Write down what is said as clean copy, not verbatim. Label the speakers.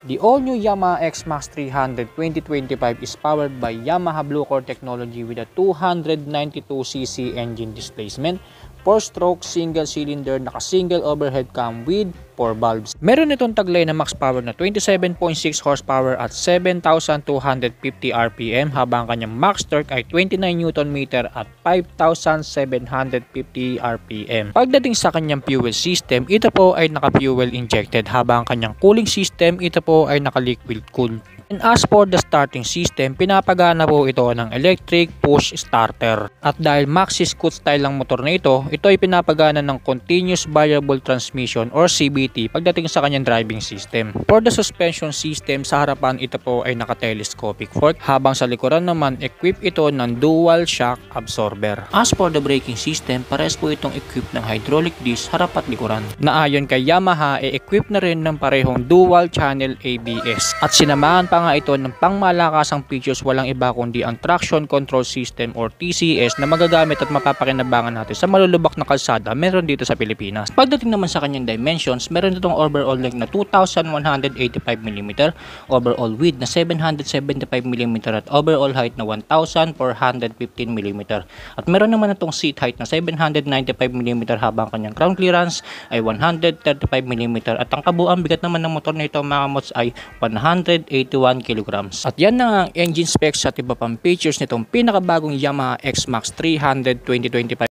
Speaker 1: The all-new Yamaha X-Max 300 2025 is powered by Yamaha Blue Core technology with a 292cc engine displacement, 4-stroke single-cylinder naka-single overhead cam with 4 valves. Meron itong taglay na max power na 27.6 horsepower at 7,250 RPM habang kanyang max torque ay 29 Nm at 5,750 RPM. Pagdating sa kanyang fuel system, ito po ay naka-fuel injected habang kanyang cooling system ito po ay naka-liquid cool. And as for the starting system, pinapagana po ito ng electric push starter. At dahil maxi scoot style lang motor na ito ay pinapagana ng continuous variable transmission or CVT pagdating sa kanyang driving system. For the suspension system, sa harapan ito po ay naka-telescopic fork habang sa likuran naman equipped ito ng dual shock absorber. As for the braking system, pares po itong equipped ng hydraulic disc harap at likuran. Na ayon kay Yamaha, equipped na rin ng parehong dual channel ABS. At sinamahan pa nga ito ng pangmalakasang features walang iba kundi ang traction control system or TCS na magagamit at mapapakinabangan natin sa malulubak na kalsada meron dito sa Pilipinas. Pagdating naman sa kanyang dimensions, meron itong overall length na 2,185mm, overall width na 775mm at overall height na 1,415mm. At meron naman itong seat height na 795mm habang kanyang ground clearance ay 135mm at ang kabuuan bigat naman ng motor na ito mga mods ay 181 kilograms. At yan na ang engine specs at iba pang features nitong pinakabagong Yamaha X-Max 300 2025.